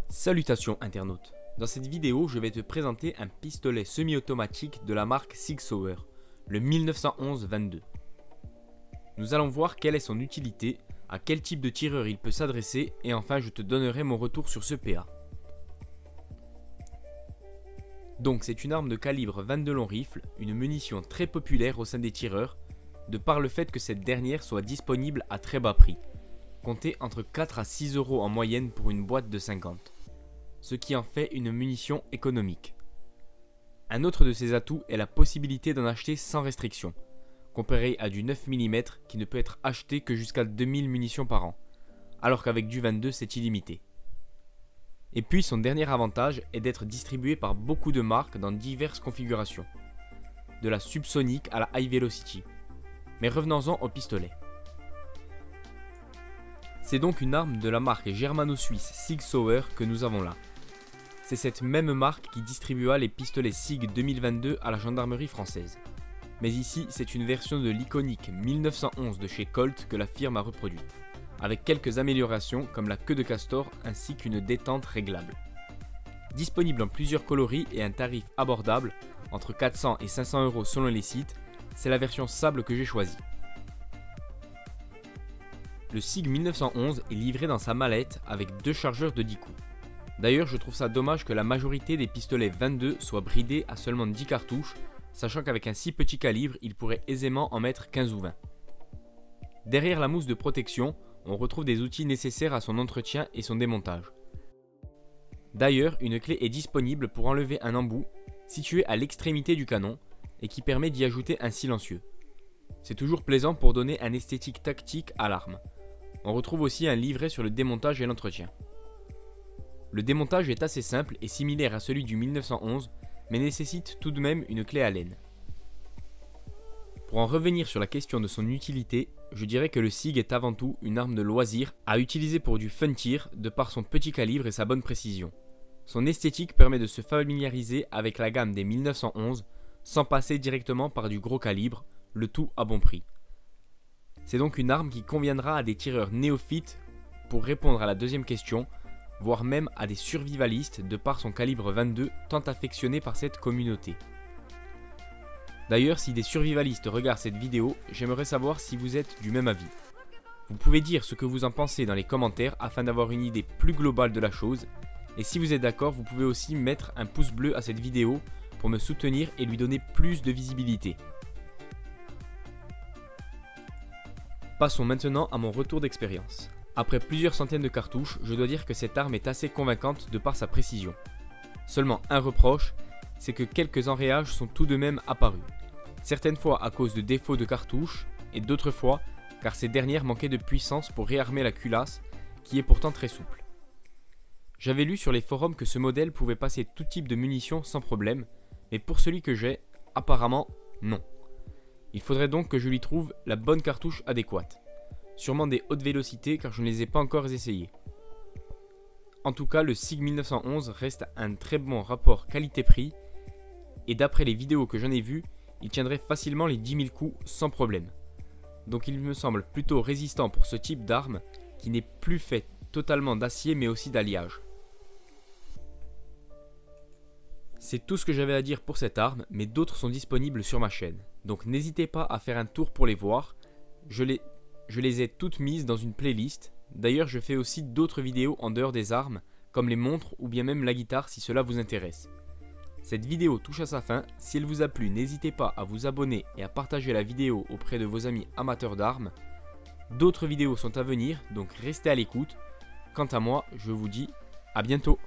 Salutations internautes, dans cette vidéo je vais te présenter un pistolet semi-automatique de la marque Sig Sauer, le 1911-22. Nous allons voir quelle est son utilité, à quel type de tireur il peut s'adresser et enfin je te donnerai mon retour sur ce PA. Donc c'est une arme de calibre 22 long rifle, une munition très populaire au sein des tireurs, de par le fait que cette dernière soit disponible à très bas prix, comptez entre 4 à 6 € en moyenne pour une boîte de 50. Ce qui en fait une munition économique. Un autre de ses atouts est la possibilité d'en acheter sans restriction, comparé à du 9 mm qui ne peut être acheté que jusqu'à 2000 munitions par an, alors qu'avec du 22 c'est illimité. Et puis son dernier avantage est d'être distribué par beaucoup de marques dans diverses configurations, de la subsonique à la high velocity. Mais revenons-en au pistolet. C'est donc une arme de la marque germano-suisse Sig Sauer que nous avons là. C'est cette même marque qui distribua les pistolets Sig 2022 à la gendarmerie française. Mais ici, c'est une version de l'iconique 1911 de chez Colt que la firme a reproduit, avec quelques améliorations comme la queue de castor ainsi qu'une détente réglable. Disponible en plusieurs coloris et un tarif abordable, entre 400 et 500 € selon les sites, c'est la version sable que j'ai choisie. Le Sig 1911 est livré dans sa mallette avec 2 chargeurs de 10 coups. D'ailleurs, je trouve ça dommage que la majorité des pistolets 22 soient bridés à seulement 10 cartouches, sachant qu'avec un si petit calibre, il pourrait aisément en mettre 15 ou 20. Derrière la mousse de protection, on retrouve des outils nécessaires à son entretien et son démontage. D'ailleurs, une clé est disponible pour enlever un embout situé à l'extrémité du canon et qui permet d'y ajouter un silencieux. C'est toujours plaisant pour donner un esthétique tactique à l'arme. On retrouve aussi un livret sur le démontage et l'entretien. Le démontage est assez simple et similaire à celui du 1911, mais nécessite tout de même une clé Allen. Pour en revenir sur la question de son utilité, je dirais que le Sig est avant tout une arme de loisir à utiliser pour du fun tir de par son petit calibre et sa bonne précision. Son esthétique permet de se familiariser avec la gamme des 1911 sans passer directement par du gros calibre, le tout à bon prix. C'est donc une arme qui conviendra à des tireurs néophytes pour répondre à la deuxième question, voire même à des survivalistes de par son calibre 22 tant affectionné par cette communauté. D'ailleurs, si des survivalistes regardent cette vidéo, j'aimerais savoir si vous êtes du même avis. Vous pouvez dire ce que vous en pensez dans les commentaires afin d'avoir une idée plus globale de la chose, et si vous êtes d'accord, vous pouvez aussi mettre un pouce bleu à cette vidéo pour me soutenir et lui donner plus de visibilité. Passons maintenant à mon retour d'expérience. Après plusieurs centaines de cartouches, je dois dire que cette arme est assez convaincante de par sa précision. Seulement un reproche, c'est que quelques enrayages sont tout de même apparus. Certaines fois à cause de défauts de cartouches, et d'autres fois car ces dernières manquaient de puissance pour réarmer la culasse, qui est pourtant très souple. J'avais lu sur les forums que ce modèle pouvait passer tout type de munitions sans problème, mais pour celui que j'ai, apparemment non. Il faudrait donc que je lui trouve la bonne cartouche adéquate. Sûrement des hautes vélocités car je ne les ai pas encore essayées. En tout cas, le Sig 1911 reste un très bon rapport qualité-prix et d'après les vidéos que j'en ai vues, il tiendrait facilement les 10 000 coups sans problème. Donc il me semble plutôt résistant pour ce type d'arme qui n'est plus fait totalement d'acier mais aussi d'alliage. C'est tout ce que j'avais à dire pour cette arme, mais d'autres sont disponibles sur ma chaîne. Donc n'hésitez pas à faire un tour pour les voir. Je les ai toutes mises dans une playlist. D'ailleurs, je fais aussi d'autres vidéos en dehors des armes, comme les montres ou bien même la guitare si cela vous intéresse. Cette vidéo touche à sa fin. Si elle vous a plu, n'hésitez pas à vous abonner et à partager la vidéo auprès de vos amis amateurs d'armes. D'autres vidéos sont à venir, donc restez à l'écoute. Quant à moi, je vous dis à bientôt.